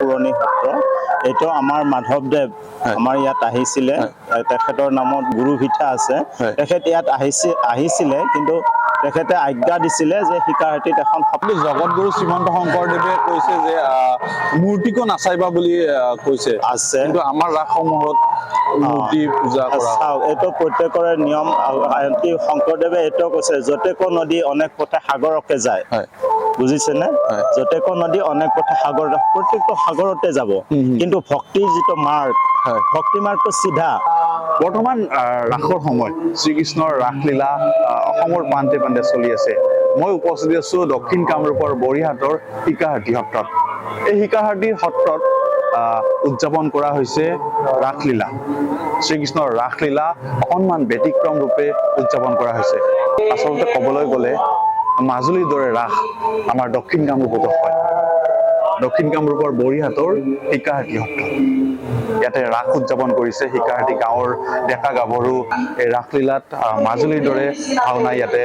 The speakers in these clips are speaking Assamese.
পুৰণি সত্ৰ এইটো আমাৰ মাধৱদেৱ আমাৰ ইয়াত আহিছিলে তেখেতৰ নামত গুৰু ভিঠা আছে তেখেত ইয়াত আহিছিলে কিন্তু তেখেতে আজ্ঞা দিছিলে যে শিকাহাটীত এখন জগতগুৰু শ্ৰীমন্ত শংকৰদেৱে কৈছে যে মূৰ্তিকো নাচাইবা বুলি কৈছে আছে কিন্তু আমাৰ ৰাসসমূহত মূৰ্তি পূজা কৰা এইটো প্ৰত্যেকৰে নিয়ম শংকৰদেৱে এইটো কৈছে যতেকো নদী অনেক পথে সাগৰকে যায় বুজিছে নে যতেকো নদী অনেক পথে সাগৰ প্ৰত্যেকটো সাগৰতে যাব কিন্তু ভক্তিৰ যিটো মাৰ্গ ভক্তি মাৰ্গটো চিধা বৰ্তমান ৰাসৰ সময় শ্ৰীকৃষ্ণৰ ৰাসলীলা অসমৰ প্ৰান্তে প্ৰান্তে চলি আছে মই উপস্থিত আছো দক্ষিণ কামৰূপৰ বৰিহাটৰ শিকাহাটী সত্ৰত এই শিকাহাটী সত্ৰত উদযাপন কৰা হৈছে ৰাসলীলা শ্ৰীকৃষ্ণৰ ৰাসলীলা অকণমান ব্যতিক্ৰম ৰূপে উদযাপন কৰা হৈছে আচলতে ক'বলৈ গ'লে মাজুলীৰ দৰে ৰাস আমাৰ দক্ষিণ কামৰূপতো হয় দক্ষিণ কামৰূপৰ বৰিহাটৰ শিকাহাটী সত্ৰ ইয়াতে ৰাস উদযাপন কৰিছে শিকাহাটী গাঁৱৰ ডেকা গাভৰু এই ৰাসলীলাত মাজুলীৰ দৰে ভাওনা ইয়াতে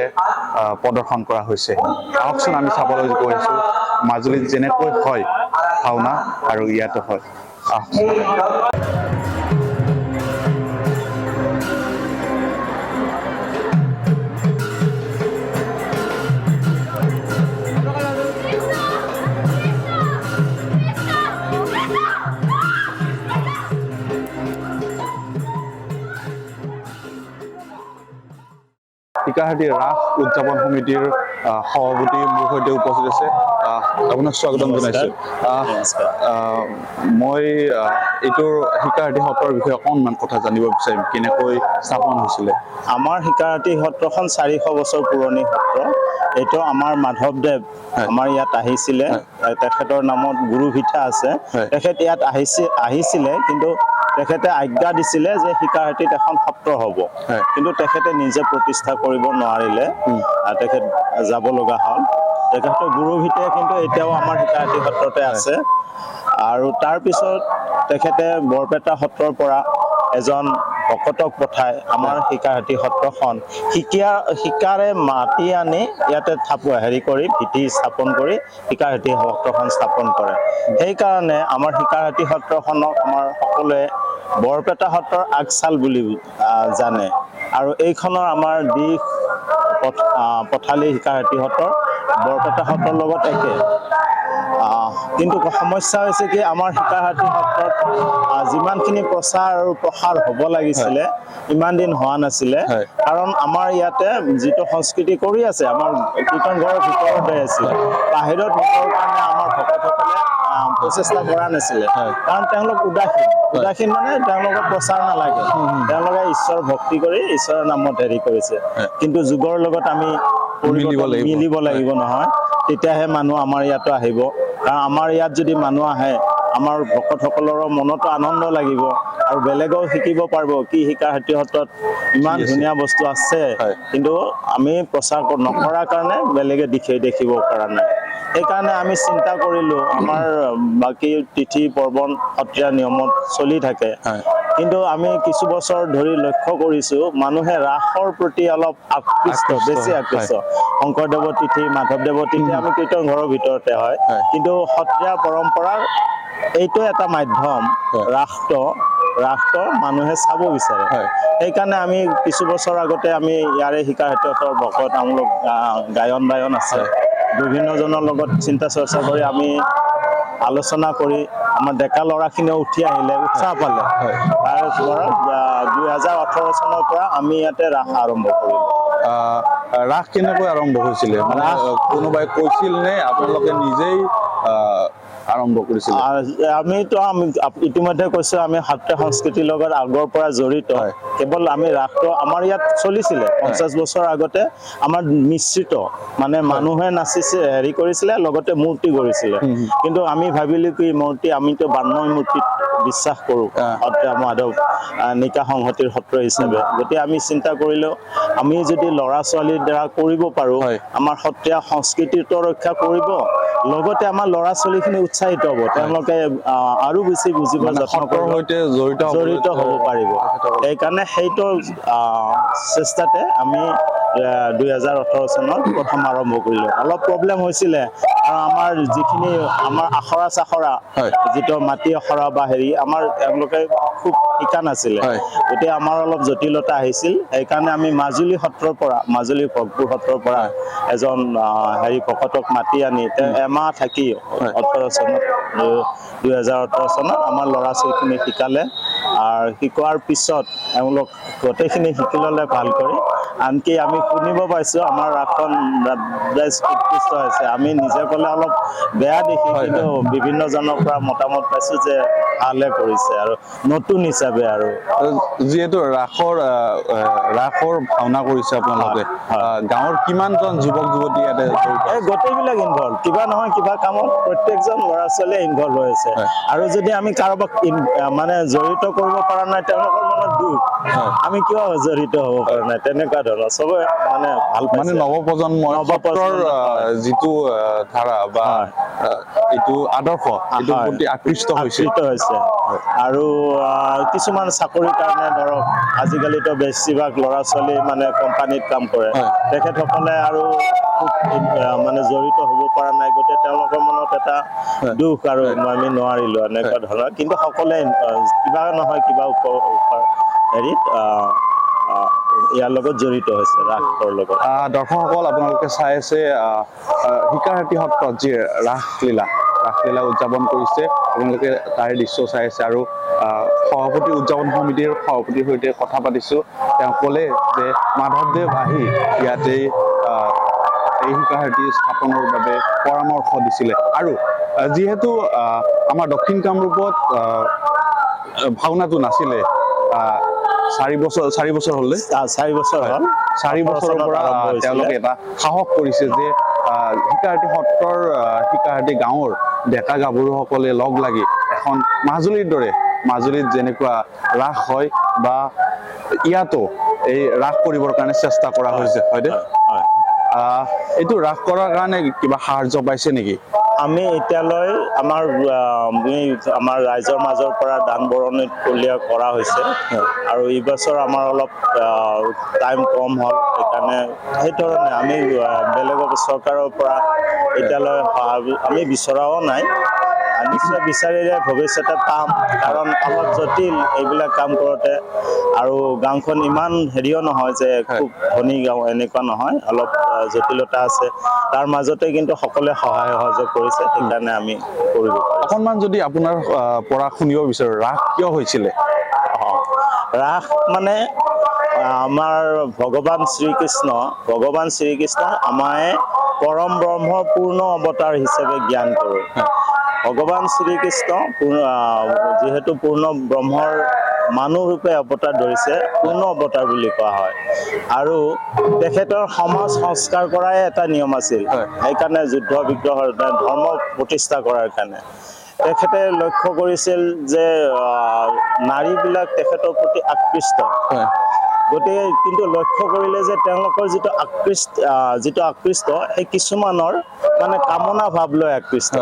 প্ৰদৰ্শন কৰা হৈছে আহকচোন আমি চাবলৈ গৈ আছো মাজুলীত যেনেকৈ হয় ভাওনা আৰু ইয়াতো হয় শিকাহাটী ৰাস উদযাপন সমিতিৰ সভাপতি মোৰ সৈতে উপস্থিত আছে আপোনাক স্বাগতম জনাইছো মই এইটোৰ শিকাহাটী সত্ৰৰ বিষয়ে অকণমান কথা জানিব বিচাৰিম কেনেকৈ স্থাপন হৈছিলে আমাৰ শিকাহাটী সত্ৰখন 400 বছৰ পুৰণি সত্ৰ এইটো আমাৰ মাধৱদেৱ আমাৰ ইয়াত আহিছিলে তেখেতৰ নামত গুৰু ভিঠা আছে তেখেত ইয়াত আহিছিলে কিন্তু তেখেতে আজ্ঞা দিছিলে যে শিকাহাটীত এখন সত্ৰ হ'ব কিন্তু তেখেতে নিজে প্ৰতিষ্ঠা কৰিব নোৱাৰিলে তেখেত যাব লগা হ'ল তেখেতৰ গুৰু ভিটাই কিন্তু এতিয়াও আমাৰ শিকাহাটী সত্ৰতে আছে আৰু তাৰ পিছত তেখেতে বৰপেটা সত্ৰৰ পৰা এজন ভকতক পঠাই আমাৰ শিকাহাটী সত্ৰখন শিকাৰে মাতি আনি ইয়াতে কৰি ভিটি স্থাপন কৰি শিকাহাটী সত্ৰখন স্থাপন কৰে সেইকাৰণে আমাৰ শিকাহাটী সত্ৰখনক আমাৰ সকলোৱে বৰপেটা সত্ৰৰ আগচাল বুলি জানে আৰু এইখনৰ আমাৰ দিশ পথালি শিকাহাটী সত্ৰৰ বৰপেটা সত্ৰৰ লগত একে কিন্তু সমস্যা হৈছে কি আমাৰ শিকাহাটী সত্ৰত যিমানখিনি প্ৰচাৰ আৰু প্ৰসাৰ হ'ব লাগিছিলে ইমান দিন হোৱা নাছিলে কাৰণ আমাৰ ইয়াতে যিটো সংস্কৃতি কৰি আছে আমাৰ কীৰ্তন ঘৰৰ ভিতৰতে আছিলে বাহিৰত নিবৰ কাৰণে আমাৰ ভকতসকলে প্ৰচেষ্টা কৰা নাছিলে কাৰণ তেওঁলোক উদাসীন মানে তেওঁলোকৰ প্ৰচাৰ নালাগে তেওঁলোকে ঈশ্বৰ ভক্তি কৰি ঈশ্বৰৰ নামত হেৰি কৰিছে কিন্তু যুগৰ লগত আমি মিলিব লাগিব নহয় তেতিয়াহে মানুহ আমাৰ ইয়াতো আহিব কাৰণ আমাৰ ইয়াত যদি মানুহ আহে আমাৰ ভকতসকলৰ মনতো আনন্দ লাগিব আৰু বেলেগেও শিকিব পাৰিব কি শিকাহাটী সত্ৰত ইমান ধুনীয়া বস্তু আছে কিন্তু আমি প্ৰচাৰ নকৰাৰ কাৰণে বেলেগে দেখিব পৰা নাই সেইকাৰণে আমি চিন্তা কৰিলো আমাৰ বাকী তিথি পৰ্বণ সত্ৰীয়া নিয়মত চলি থাকে কিন্তু আমি কিছু বছৰ ধৰি লক্ষ্য কৰিছো মানুহে ৰাসৰ প্ৰতি অলপ বেছি আকৃষ্ট শংকৰদেৱৰ তিথি মাধৱদেৱৰ তিথি আমি কীৰ্তন ঘৰৰ ভিতৰতে হয় কিন্তু সত্ৰীয়া পৰম্পৰাৰ এইটো এটা মাধ্যম ৰাসটো মানুহে চাব বিচাৰে সেইকাৰণে আমি কিছু বছৰ আগতে আমি ইয়াৰে শিকাহাটী সত্ৰৰ ভকত আমলোক গায়ন আছে বিভিন্নজনৰ লগত চিন্তা চৰ্চা কৰি আমি আলোচনা কৰি আমাৰ ডেকা ল'ৰাখিনিও উঠি আহিলে উৎসাহ পালে তাৰ পৰা 2018 চনৰ পৰা আমি ইয়াতে ৰাস আৰম্ভ কৰিলোঁ ৰাস কেনেকৈ আৰম্ভ হৈছিলে মানে কোনোবাই কৈছিল নে আপোনালোকে নিজেই আৰম্ভ কৰিছিল আমি ইতিমধ্যে কৈছো আমি সত্ৰীয়া সংস্কৃতিৰ লগত আগৰ পৰা জড়িত কেৱল আমি ৰাসটো আমাৰ ইয়াত চলিছিলে 50 বছৰ আগতে আমাৰ মিশ্ৰিত মানে মানুহে নাচিছে হেৰি কৰিছিলে লগতে মূৰ্তি কৰিছিলে কিন্তু আমি ভাবিলো কি মূৰ্তি আমিতো বান্ময় মূৰ্তিত বিশ্বাস কৰো সত্ৰীয়া মাধৱ নিকা সংহতিৰ সত্ৰ হিচাপে গতিকে আমি চিন্তা কৰিলো আমি যদি ল'ৰা ছোৱালীৰ দ্বাৰা কৰিব পাৰো আমাৰ সত্ৰীয়া সংস্কৃতিটো ৰক্ষা কৰিব লগতে আমাৰ ল'ৰা ছোৱালীখিনি উৎসাহিত হ'ব তেওঁলোকে আৰু বেছি বুজিব সত্ৰৰ সৈতে জড়িত হ'ব পাৰিব সেইকাৰণে সেইটো চেষ্টাতে আমি 2018 চনত প্ৰথম আৰম্ভ কৰিলোঁ। অলপ প্ৰব্লেম হৈছিলে আৰু আমাৰ যিখিনি আমাৰ আখৰা চাখৰা যিটো মাটি আখৰা বা হেৰি আমাৰ তেওঁলোকে খুব শিকা নাছিলে, গতিকে আমাৰ অলপ জটিলতা আহিছিল। সেইকাৰণে আমি মাজুলী সত্ৰৰ পৰা মাজুলী ভোগপুৰ সত্ৰৰ পৰা এজন হেৰি ভকতক মাতি আনি এমাহ থাকি 2018 চনত আমাৰ ল'ৰা ছোৱালীখিনি শিকালে। আৰু শিকোৱাৰ পিছত তেওঁলোক গোটেইখিনি শিকি ল'লে ভাল কৰি। আনকি আমি শুনিব পাইছোঁ আমাৰ ৰাসখন বেছ উৎকৃষ্ট হৈছে। আমি নিজে ক'লে অলপ বেয়া দেখি, কিন্তু বিভিন্নজনৰ পৰা মতামত পাইছোঁ যে ভালে কৰিছে আৰু নতুন হিচাপে। আৰু যিহেতু ৰাসৰ ভাওনা কৰিছে আপোনালোকে, গাঁৱৰ কিমানজন যুৱক যুৱতী ইয়াতে এই গোটেইবিলাক ইনভলভ, কিবা নহয় কিবা কামত প্ৰত্যেকজন ল'ৰা ছোৱালীয়ে ইনভলভ হৈ আছে। আৰু যদি আমি কাৰোবাক মানে জড়িত কৰিব পৰা নাই, তেওঁলোকৰ মনত দুখ, আমি কিয় জড়িত হ'ব পৰা নাই, তেনেকুৱা ধৰণৰ চবে মানে ভাল পাইছে। মানে নৱপ্ৰজন্মৰ যিটো ধাৰা বা এইটো আদৰ্শ, এইটোৰ প্ৰতি আকৃষ্ট হৈছে। আৰু কিছুমান চাকৰিৰ কাৰণে ধৰক আজিকালিতো বেছিভাগ ল'ৰা ছোৱালী মানে কোম্পানীত কাম কৰে, তেখেতসকলে আৰু মানে জড়িত হ'ব পৰা নাই, গতিকে তেওঁলোকৰ মনত এটা দুখ আৰু আমি নোৱাৰিলোঁ এনেকুৱা ধৰণৰ। কিন্তু সকলোৱে কিবা নহয় কিবা হেৰিত ইয়াৰ লগত জড়িত হৈছে, ৰাসৰ লগত। দৰ্শকসকল, আপোনালোকে চাই আছে শিকাৰহাটী সত্ৰত যি ৰাসলীলা উদযাপন কৰিছে, আপোনালোকে তাৰে দৃশ্য চাই আছে। আৰু সভাপতি উদযাপন সমিতিৰ সভাপতিৰ সৈতে কথা পাতিছোঁ। তেওঁ ক'লে যে মাধৱদেৱ আহি ইয়াতে এই শিকাৰহাটী স্থাপনৰ বাবে পৰামৰ্শ দিছিলে। আৰু যিহেতু আমাৰ দক্ষিণ কামৰূপত ভাওনাটো নাছিলে, 4 বছৰ হ'লে 4 বছৰ হ'ল, 4 বছৰৰ পৰা তেওঁলোকে এটা সাহস কৰিছে যে শিকাৰহাটী সত্ৰৰ শিকাৰহাটী গাঁৱৰ ডেকা গাভৰুসকলে লগ লাগি এখন মাজুলীৰ দৰে, মাজুলীত যেনেকুৱা ৰাস হয় বা ইয়াতো এই ৰাস কৰিবৰ কাৰণে চেষ্টা কৰা হৈছে, হয়নে? এইটো ৰাস কৰাৰ কাৰণে কিবা সাহায্য পাইছে নেকি? আমি এতিয়ালৈ আমাৰ ৰাইজৰ মাজৰ পৰা দান বৰঙণি কৰা হৈছে। আৰু এইবছৰ আমাৰ অলপ টাইম কম হ'ল, সেইকাৰণে সেইধৰণে আমি বেলেগৰ চৰকাৰৰ পৰা এতিয়ালৈ আমি বিচৰাও নাই। নিশ্চয় বিচাৰিলে ভৱিষ্যতে পাম, কাৰণ অলপ জটিল এইবিলাক কাম কৰোঁতে। আৰু গাঁওখন ইমান হেৰিও নহয় যে খুব ধনী গাঁও, এনেকুৱা নহয়, অলপ জটিলতা আছে। তাৰ মাজতে কিন্তু সকলোৱে সহায় সহযোগ কৰিছে, সেইকাৰণে আমি কৰিব পাৰিছোঁ। অকণমান যদি আপোনাৰ পৰা শুনিব বিচাৰোঁ, ৰাস কিয় হৈছিলে? ৰাস মানে আমাৰ ভগৱান শ্ৰীকৃষ্ণ আমায় পৰম ব্ৰহ্মৰ পূৰ্ণ অৱতাৰ হিচাপে জ্ঞান কৰোঁ। ভগৱান শ্ৰীকৃষ্ণ যিহেতু পূৰ্ণ ব্ৰহ্মৰ মানুহ ৰূপে অৱতাৰ ধৰিছে, পূৰ্ণ অৱতাৰ বুলি কোৱা হয়। আৰু তেখেতৰ সমাজ সংস্কাৰ কৰাই এটা নিয়ম আছিল, সেইকাৰণে যুদ্ধ বিগ্ৰহৰ ধৰ্ম প্ৰতিষ্ঠা কৰাৰ কাৰণে। তেখেতে লক্ষ্য কৰিছিল যে নাৰীবিলাক তেখেতৰ প্ৰতি আকৃষ্ট, গতিকে কিন্তু লক্ষ্য কৰিলে যে তেওঁলোকৰ যিটো আকৃষ্ট সেই কিছুমানৰ মানে কামনা ভাৱ লৈ আকৃষ্ট।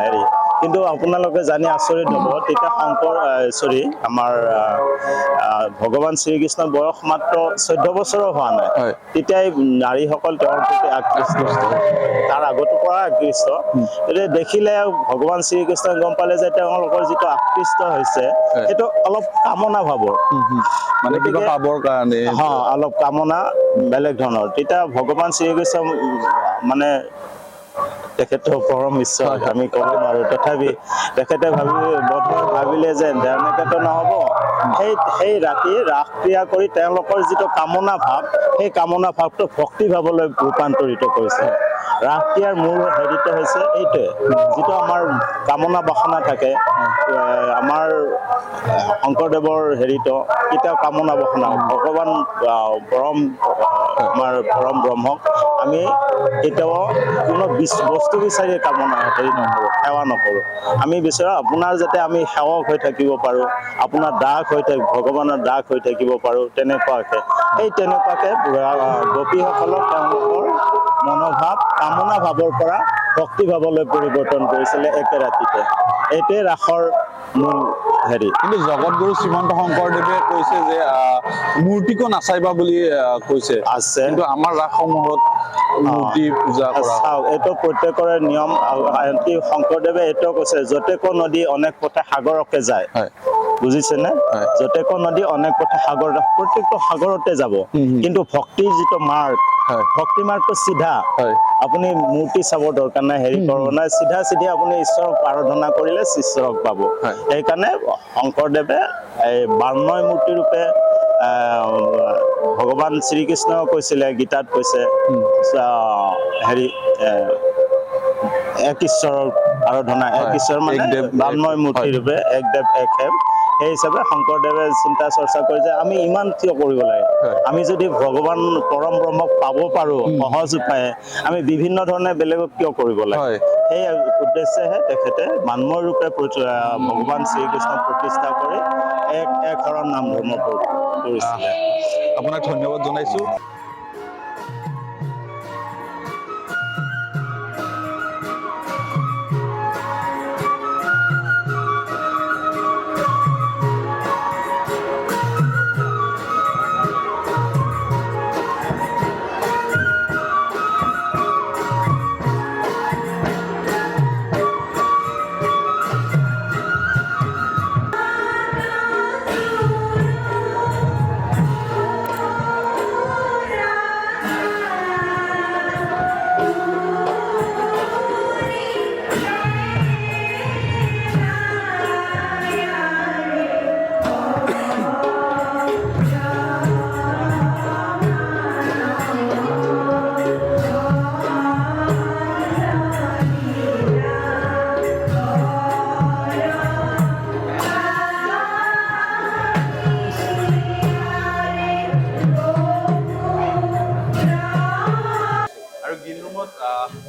হেৰি কিন্তু আপোনালোকে জানি আচৰিত হ'ব, তেতিয়া আমাৰ ভগৱান শ্ৰীকৃষ্ণৰ বয়স মাত্ৰ 14 বছৰো হোৱা নাই, তেতিয়াই নাৰীসকল তেওঁৰ প্ৰতি আকৃষ্ট, তাৰ আগৰ পৰা আকৃষ্ট। গতিকে দেখিলে ভগৱান শ্ৰীকৃষ্ণই গম পালে যে তেওঁলোকৰ যিটো আকৃষ্ট হৈছে সেইটো অলপ কামনা ভাৱৰ, মানে কিবা পাবৰ কাৰণে অলপ কামনা বেলেগ ধৰণৰ। তেতিয়া ভগৱান শ্ৰীকৃষ্ণ মানে তেখেতৰ পৰম ঈশ্বৰ, আমি ক'ব নোৱাৰোঁ, তথাপি তেখেতে ভাবিলে যে এনেকেতো নহ'ব। সেই ৰাতি ৰাস ক্ৰিয়া কৰি তেওঁলোকৰ যিটো কামনা ভাৱ, সেই কামনা ভাৱটো ভক্তি ভাৱলৈ ৰূপান্তৰিত কৰিছে। ৰাস ক্ৰিয়াৰ মূল হেৰিটো হৈছে এইটোৱে, যিটো আমাৰ কামনা বাসনা থাকে, আমাৰ শংকৰদেৱৰ হেৰিটো কেতিয়াও কামনা বাসনা, ভগৱান আমাৰ পৰম ব্ৰহ্মক আমি কেতিয়াও কোনো বস্তু বিচাৰি কামনা হেৰি নকৰোঁ, সেৱা নকৰোঁ। আমি বিচাৰোঁ আপোনাৰ যাতে আমি সেৱক হৈ থাকিব পাৰোঁ, আপোনাৰ দাস ভগৱানৰ দাস হৈ থাকিব পাৰোঁ, তেনেকুৱাকৈ গোপীসকলক তেওঁলোকৰ মনোভাৱ কামনা ভাৱৰ পৰা ভক্তি ভাৱলৈ পৰিৱৰ্তন কৰিছিলে একে ৰাতিতে। এইটোৱে ৰাসৰ মূল হেৰি কিন্তু জগতগুৰু শ্ৰীমন্ত শংকৰদেৱে কৈছে যে মূৰ্তিকো নাচাইবা বুলি কৈছে আছে। কিন্তু আমাৰ ৰাসসমূহত মূৰ্তি পূজা কৰা হয়। চাওক এইটো প্ৰত্যেকৰে নিয়ম। আনকি শংকৰদেৱে এইটো কৈছে য'তেকো নদী অনেক পথে সাগৰকে যায়। হয় বুজিছেনে? হয় য'তেকো নদী অনেক পথে সাগৰ, প্ৰত্যেকটো সাগৰতে যাব। কিন্তু ভক্তিৰ যিটো মাৰ্গ, হয় ভক্তি মাৰ্গটো চিধা। হয় আপুনি মূৰ্তি চাব দৰকাৰ নাই, হেৰি কৰিব নাই, চিধা চিধি আপুনি ঈশ্বৰক আৰাধনা কৰিলে ঈশ্বৰক পাব। হয় সেইকাৰণে শংকৰদেৱে এই বাৰ্ণয় মূৰ্তি ৰূপে ভগৱান শ্ৰীকৃষ্ণও কৈছিলে, গীতাত কৈছে হেৰি এক ঈশ্বৰৰ আৰাধনা, এক ঈশ্বৰ মানে একদেৱ বাৰ্ণয় মূৰ্তি ৰূপে এক দেৱ এক সেৱ। সেই হিচাপে শংকৰদেৱে চিন্তা চৰ্চা কৰি যে আমি ইমান কিয় কৰিব লাগে, আমি যদি ভগৱান পৰম ব্ৰহ্মক পাব পাৰোঁ সহজ উপায়ে, আমি বিভিন্ন ধৰণে বেলেগক কিয় কৰিব লাগে। সেই উদ্দেশ্যেহে তেখেতে বাৰ্ণয় ৰূপে ভগৱান শ্ৰীকৃষ্ণক প্ৰতিষ্ঠা কৰি এক শৰণ নাম ধৰ্ম কৰিছিলে। আপোনাক ধন্যবাদ জনাইছো।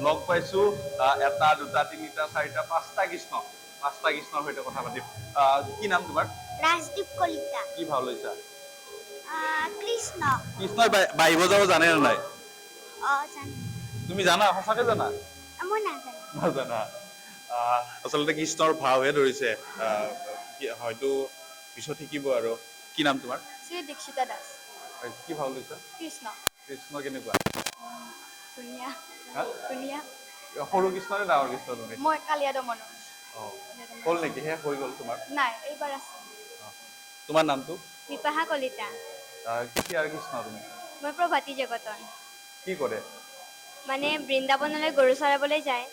লগ পাইছো এটা দুটা তিনিটা চাৰিটা পাঁচটা কৃষ্ণৰ সৈতে কথা পাতিম। কি নাম তোমাৰ? ৰাজদীপ কলিতা। কি ভাও লৈছা? কৃষ্ণ। কৃষ্ণই বাঢ়িব যাব জানে নে নাই? জানো। তুমি জানা? সঁচাকে জানা? মই নাজানো। নাজানা? আচলতে কৃষ্ণৰ ভাওহে ধৰিছে, হয়তো পিছত শিকিব আৰু। কি নাম তোমাৰ? শ্ৰী দীক্ষিতা দাস। কি ভাও লৈছা? কৃষ্ণ। কৃষ্ণ কেনেকুৱা? ধুনীয়া। হা? ধুনীয়া। সৰু কৃষ্ণ নে ডাঙৰ কৃষ্ণ তুমি? মই কালিয়া দমনৰ। হ'ল নেকি? শেষ হৈ গ'ল তোমাৰ? নাই, এইবাৰ আছে। তোমাৰ নামটো? বিপাশা কলিতা। কেতিয়াৰ কৃষ্ণ তুমি? মই প্ৰভাতী জগতন। কি কৰে? মানে বৃন্দাবনলৈ গৰু চৰাবলৈ যায়।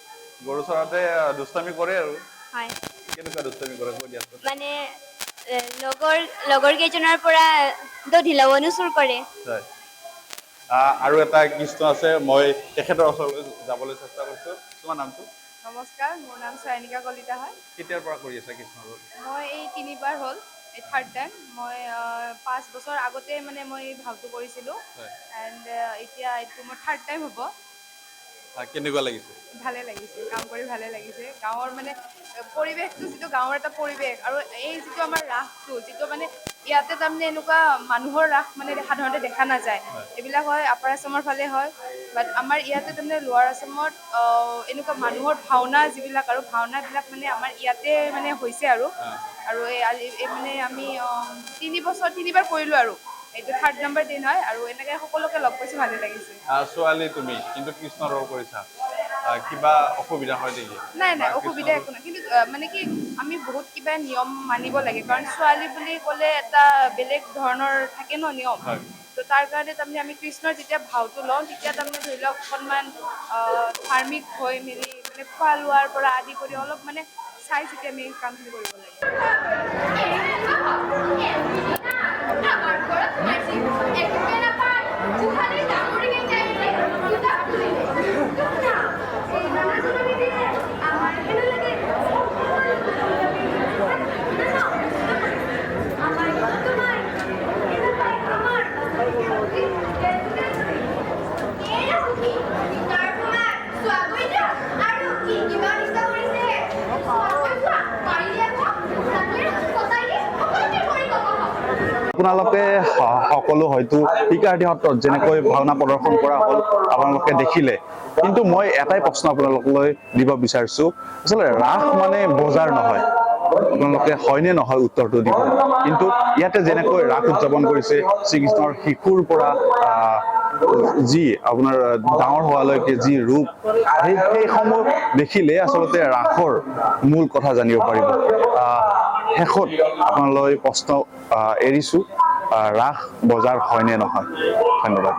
গৰু চৰাতে দুষ্টামি কৰে আৰু? হয়। কেনেকুৱা দুষ্টামি কৰে কৈ দিয়াচোন। মানে লগৰ কেইজনৰ পৰা দধি লৱণো চুৰ কৰে। হয়। আৰু এটা কৃষ্ণ আছে, মই তেখেতৰ ওচৰলৈ যাবলৈ চেষ্টা কৰিছো। তোমাৰ নামটো? নমস্কাৰ, মোৰ নাম চয়নিকা কলিতা হয়। কেতিয়াৰ পৰা কৰি আছা কৃষ্ণ ৰোল? মই এই 3বাৰ হ'ল, এই 3rd টাইম। মই 5 বছৰ আগতে মানে মই ভাওটো কৰিছিলোঁ, এণ্ড এতিয়া এইটো মোৰ 3rd টাইম হ'ব। কেনেকুৱা লাগিছে? ভালে লাগিছে, কাম কৰি ভালে লাগিছে। গাঁৱৰ মানে পৰিৱেশটো, যিটো গাঁৱৰ এটা পৰিৱেশ, আৰু এই যিটো আমাৰ ৰাসটো, যিটো মানে ইয়াতে তাৰমানে এনেকুৱা মানুহৰ ৰাস মানে সাধাৰণতে দেখা নাযায়। এইবিলাক হয় আপাৰ আছামৰ ফালে হয়, বাট আমাৰ ইয়াতে তাৰমানে লোৱাৰ আছামত এনেকুৱা মানুহৰ ভাওনা যিবিলাক, আৰু ভাওনাবিলাক মানে আমাৰ ইয়াতে মানে হৈছে আৰু এই মানে আমি 3বাৰ কৰিলোঁ আৰু এইটো 3rd নম্বৰ দিন হয়, আৰু এনেকৈ সকলোকে লগ পাইছোঁ, ভালে লাগিছে। ছোৱালী তুমি, কিন্তু কৃষ্ণ ৰোল কৰিছা, কিবা অসুবিধা হয় নেকি? নাই, অসুবিধা একো নাই, কিন্তু মানে কি আমি বহুত কিবা নিয়ম মানিব লাগে, কাৰণ ছোৱালী বুলি ক'লে এটা বেলেগ ধৰণৰ থাকে ন নিয়ম। তো তাৰ কাৰণে তাৰমানে আমি কৃষ্ণৰ যেতিয়া ভাওটো লওঁ, তেতিয়া তাৰমানে ধৰি লওক অকণমান ধাৰ্মিক হৈ মেলি, মানে খোৱা লোৱাৰ পৰা আদি কৰি অলপ মানে চাই চিতি আমি কামখিনি কৰিব লাগে। আপোনালোকে সকলো হয়তো শিক্ষাৰ্থী সত্ৰত যেনেকৈ ভাওনা প্ৰদৰ্শন কৰা হ'ল আপোনালোকে দেখিলে, কিন্তু মই এটাই প্ৰশ্ন আপোনালোকলৈ দিব বিচাৰিছো, আচলতে ৰাস মানে বজাৰ নহয়। আপোনালোকে হয়নে নহয় উত্তৰটো দিব কিন্তু ইয়াতে যেনেকৈ ৰাস উদযাপন কৰিছে শ্ৰীকৃষ্ণৰ শিশুৰ পৰা যি আপোনাৰ ডাঙৰ হোৱালৈকে যি ৰূপ সেইসমূহ দেখিলে আচলতে ৰাসৰ মূল কথা জানিব পাৰিব শেষত আপোনালৈ প্ৰশ্ন এৰিছো ৰাস বজাৰ হয়নে নহয় ধন্যবাদ